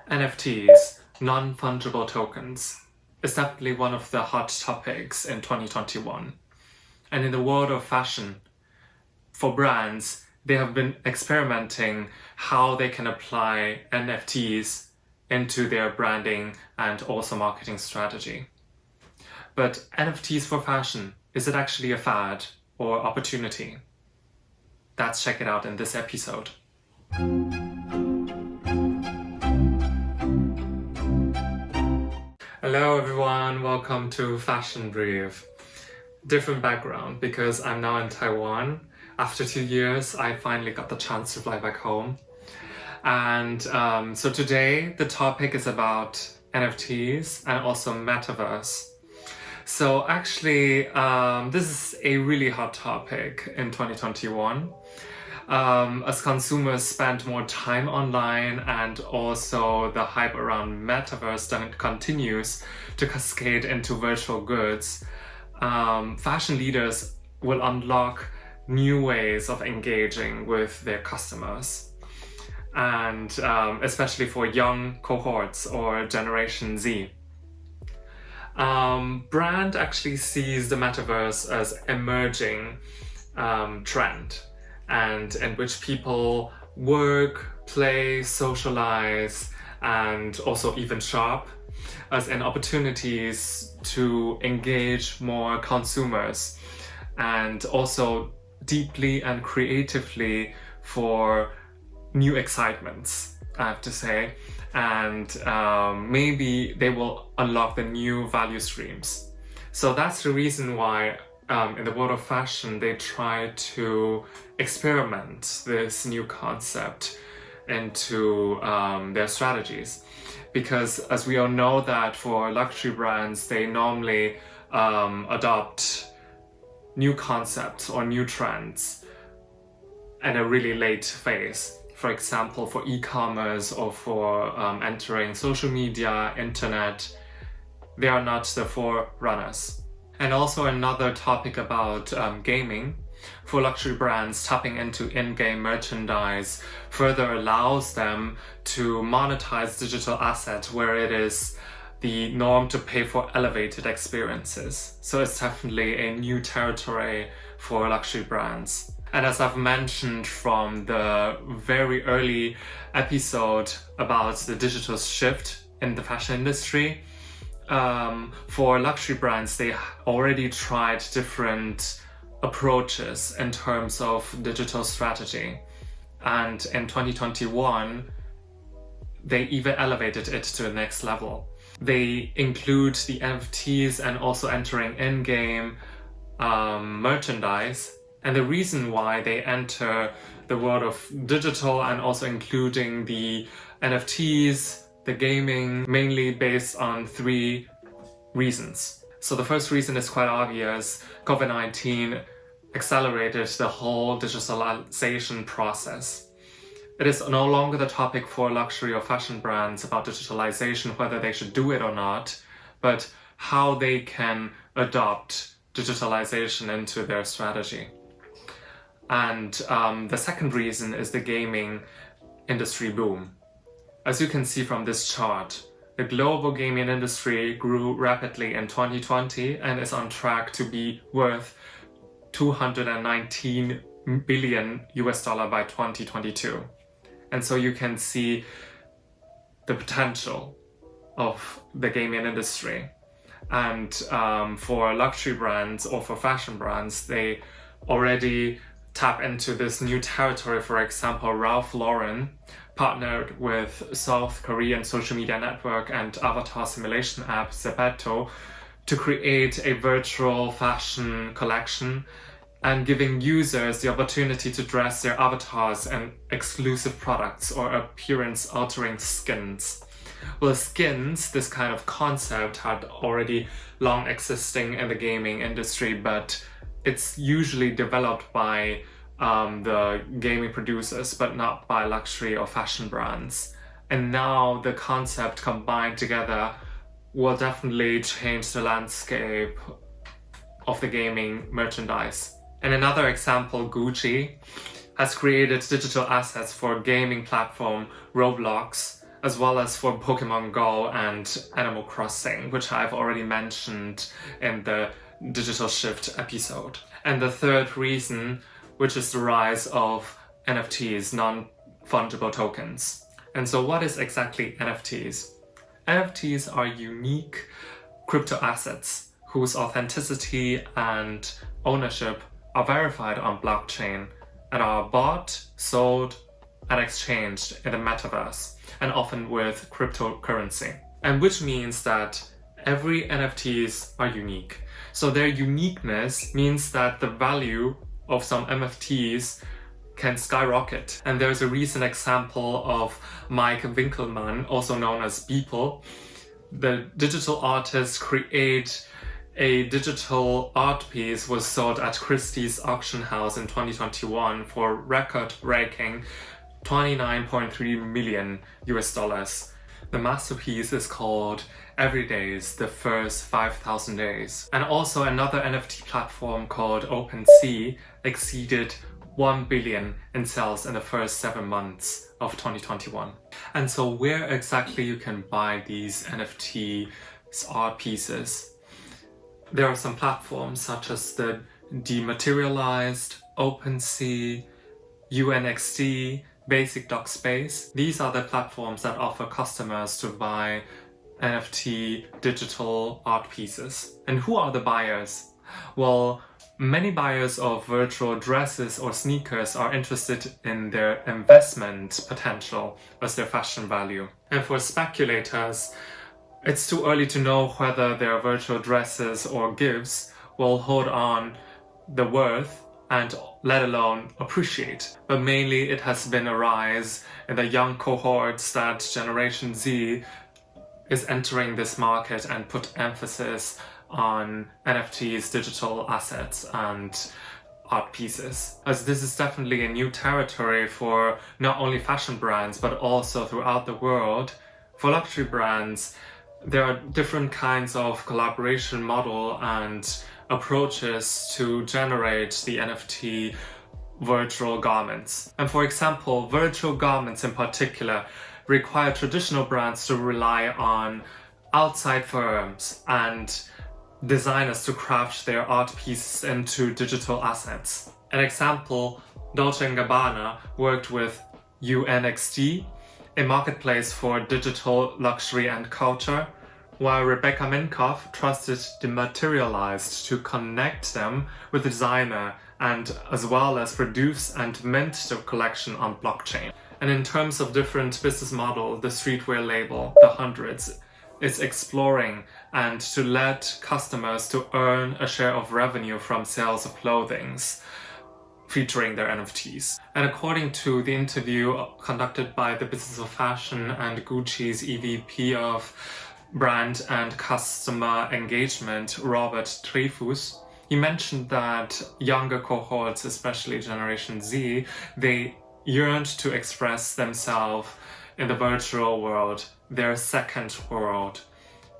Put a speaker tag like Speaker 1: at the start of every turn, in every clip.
Speaker 1: NFTs, non-fungible tokens, is definitely one of the hot topics in 2021. And in the world of fashion, for brands, they have been experimenting how they can apply NFTs into their branding and also marketing strategy. But NFTs for fashion, is it actually a fad or opportunity? Let's check it out in this episode. Hello everyone, welcome to Fashion Brief. Different background because I'm now in Taiwan. After 2 years, I finally got the chance to fly back home. And so today the topic is about NFTs and also Metaverse. So actually, this is a really hot topic in 2021. As consumers spend more time online and also the hype around Metaverse then continues to cascade into virtual goods, fashion leaders will unlock new ways of engaging with their customers. And especially for young cohorts or Generation Z. Brand actually sees the Metaverse as emerging trend, and in which people work, play, socialize, and also even shop as an opportunities to engage more consumers and also deeply and creatively for new excitements, I have to say, and maybe they will unlock the new value streams. So that's the reason why in the world of fashion, they try to experiment this new concept into their strategies. Because as we all know that for luxury brands, they normally adopt new concepts or new trends at a really late phase. For example, for e-commerce or for entering social media, internet, they are not the forerunners. And also another topic about gaming. For luxury brands, tapping into in-game merchandise further allows them to monetize digital assets where it is the norm to pay for elevated experiences. So it's definitely a new territory for luxury brands. And as I've mentioned from the very early episode about the digital shift in the fashion industry, for luxury brands, they already tried different approaches in terms of digital strategy. And in 2021, they even elevated it to the next level. They include the NFTs and also entering in-game merchandise. And the reason why they enter the world of digital and also including the NFTs, the gaming, mainly based on 3 reasons. So the first reason is quite obvious. COVID-19 accelerated the whole digitalization process. It is no longer the topic for luxury or fashion brands about digitalization, whether they should do it or not, but how they can adopt digitalization into their strategy. And the second reason is the gaming industry boom. As you can see from this chart, the global gaming industry grew rapidly in 2020 and is on track to be worth $219 billion by 2022. And so you can see the potential of the gaming industry. And for luxury brands or for fashion brands, they already tap into this new territory. For example, Ralph Lauren partnered with South Korean social media network and avatar simulation app Zepeto to create a virtual fashion collection and giving users the opportunity to dress their avatars in exclusive products or appearance-altering skins. Well, skins, this kind of concept, had already long existing in the gaming industry, but it's usually developed by the gaming producers, but not by luxury or fashion brands. And now the concept combined together will definitely change the landscape of the gaming merchandise. And another example, Gucci has created digital assets for gaming platform Roblox as well as for Pokemon Go and Animal Crossing, which I've already mentioned in the Digital Shift episode. And the third reason, which is the rise of NFTs, non-fungible tokens. And so what is exactly NFTs? NFTs are unique crypto assets whose authenticity and ownership are verified on blockchain and are bought, sold, and exchanged in the metaverse, and often with cryptocurrency. And which means that every NFTs are unique. So their uniqueness means that the value of some NFTs can skyrocket. And there's a recent example of Mike Winkelmann, also known as Beeple. The digital artist create a digital art piece was sold at Christie's auction house in 2021 for record-breaking $29.3 million US. The masterpiece is called Every Days, the First 5,000 Days. And also another NFT platform called OpenSea exceeded 1 billion in sales in the first 7 months of 2021. And so where exactly you can buy these NFT art pieces? There are some platforms such as the Dematerialized, OpenSea, UNXT, Basic Doc Space. These are the platforms that offer customers to buy NFT digital art pieces. And who are the buyers? Well, many buyers of virtual dresses or sneakers are interested in their investment potential as their fashion value. And for speculators, it's too early to know whether their virtual dresses or gifts will hold on the worth and let alone appreciate. But mainly it has been a rise in the young cohorts that Generation Z is entering this market and put emphasis on NFTs, digital assets, and art pieces. As this is definitely a new territory for not only fashion brands, but also throughout the world. For luxury brands, there are different kinds of collaboration model and approaches to generate the NFT virtual garments. And for example, virtual garments in particular require traditional brands to rely on outside firms and designers to craft their art pieces into digital assets. An example, Dolce & Gabbana worked with UNXT, a marketplace for digital luxury and culture, while Rebecca Minkoff trusted Dematerialized to connect them with the designer and as well as produce and mint the collection on blockchain. And in terms of different business model, the streetwear label, The Hundreds, is exploring and to let customers to earn a share of revenue from sales of clothings featuring their NFTs. And according to the interview conducted by the Business of Fashion and Gucci's EVP of Brand and Customer Engagement, Robert Dreyfus, he mentioned that younger cohorts, especially Generation Z, they yearned to express themselves in the virtual world, their second world,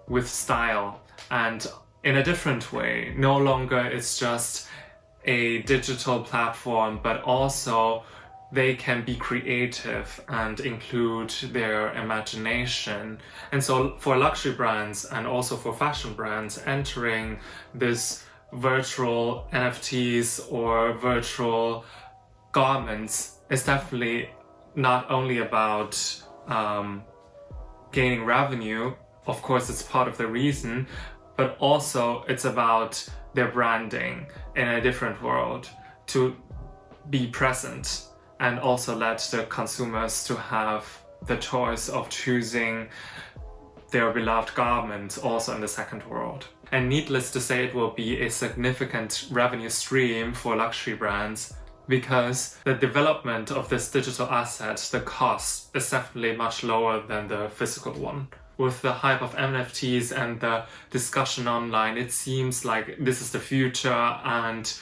Speaker 1: with style and in a different way. No longer it's just a digital platform, but also they can be creative and include their imagination. And so for luxury brands and also for fashion brands, entering this virtual NFTs or virtual garments is definitely not only about gaining revenue. Of course, it's part of the reason, but also it's about their branding in a different world to be present and also let the consumers to have the choice of choosing their beloved garment also in the second world. And needless to say, it will be a significant revenue stream for luxury brands because the development of this digital asset, the cost is definitely much lower than the physical one. With the hype of NFTs and the discussion online, it seems like this is the future, and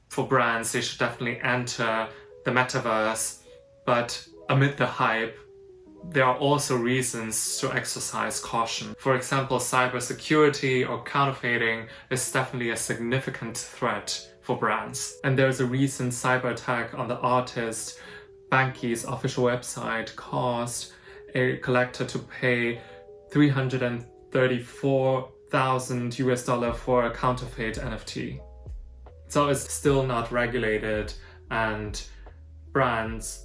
Speaker 1: for brands, they should definitely enter the metaverse. But amid the hype, there are also reasons to exercise caution. For example, cybersecurity or counterfeiting is definitely a significant threat for brands. And there's a recent cyber attack on the artist Banky's official website caused a collector to pay $334,000 for a counterfeit NFT. So it's still not regulated, and brands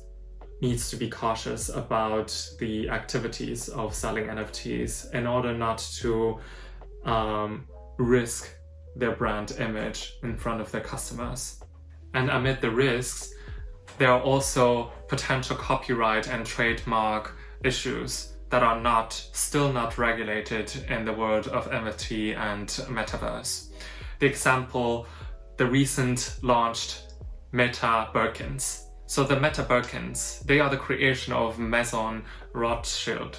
Speaker 1: needs to be cautious about the activities of selling NFTs in order not to risk their brand image in front of their customers. And amid the risks, there are also potential copyright and trademark issues that are still not regulated in the world of NFT and Metaverse. The example, the recent launched Meta Birkins. So the Meta Birkins, they are the creation of Maison Rothschild.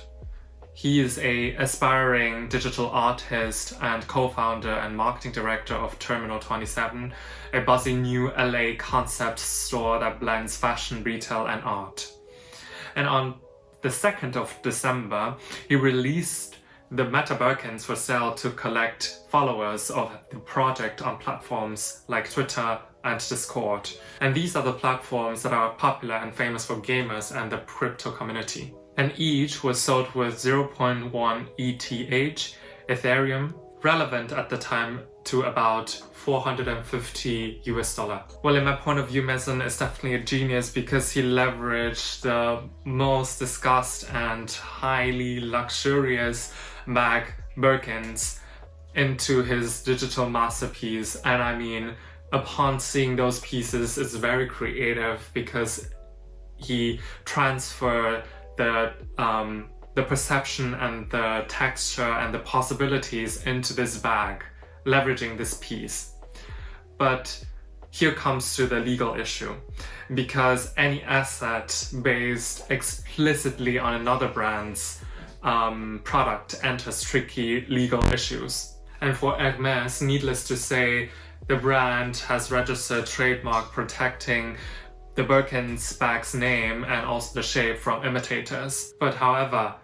Speaker 1: He is an aspiring digital artist and co-founder and marketing director of Terminal 27, a buzzy new LA concept store that blends fashion, retail, and art. And on the 2nd of December, he released the Meta Birkins for sale to collect followers of the project on platforms like Twitter and Discord. And these are the platforms that are popular and famous for gamers and the crypto community. And each was sold with 0.1 ETH, Ethereum, relevant at the time to about $450. Well, in my point of view, Maison is definitely a genius because he leveraged the most discussed and highly luxurious bag, Birkins, into his digital masterpiece. And I mean, upon seeing those pieces, it's very creative because he transferred the perception and the texture and the possibilities into this bag, leveraging this piece. But here comes to the legal issue, because any asset based explicitly on another brand's product enters tricky legal issues. And for Hermès, needless to say, the brand has registered trademark protecting the Birkins bag's name and also the shape from imitators. But however,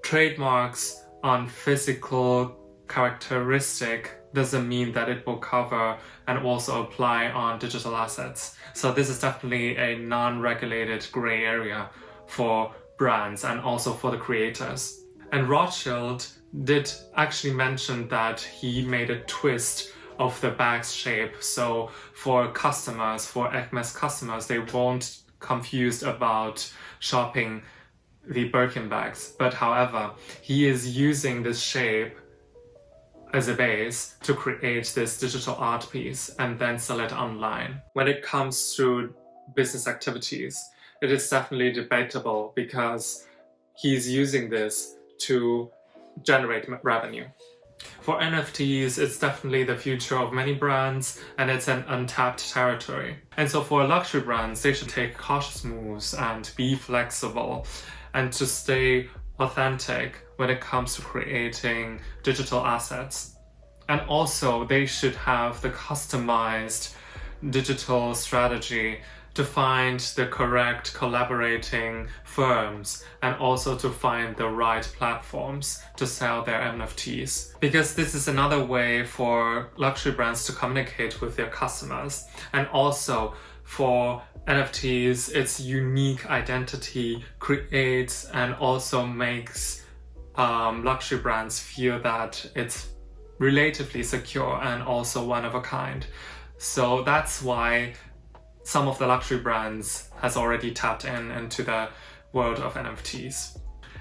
Speaker 1: trademarks on physical characteristic doesn't mean that it will cover and also apply on digital assets. So this is definitely a non-regulated gray area for brands and also for the creators. And Rothschild did actually mention that he made a twist of the bag's shape, so for customers, for Hermès customers, they won't confused about shopping the Birkin bags. But however, he is using this shape as a base to create this digital art piece and then sell it online. When it comes to business activities, it is definitely debatable because he's using this to generate revenue. For NFTs, it's definitely the future of many brands and it's an untapped territory. And so for luxury brands, they should take cautious moves and be flexible and to stay authentic when it comes to creating digital assets. And also, they should have the customized digital strategy to find the correct collaborating firms and also to find the right platforms to sell their NFTs. Because this is another way for luxury brands to communicate with their customers. And also for NFTs, its unique identity creates and also makes luxury brands feel that it's relatively secure and also one of a kind. So that's why some of the luxury brands has already tapped into the world of NFTs.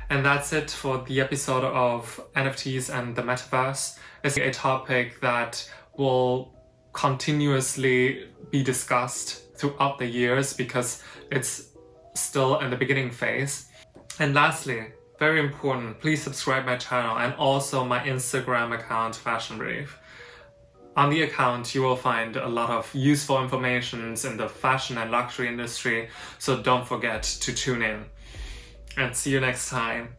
Speaker 1: And that's it for the episode of NFTs and the Metaverse. It's a topic that will continuously be discussed throughout the years because it's still in the beginning phase. And lastly, very important, please subscribe my channel and also my Instagram account, Fashion Brief. On the account, you will find a lot of useful information in the fashion and luxury industry, so don't forget to tune in. And see you next time.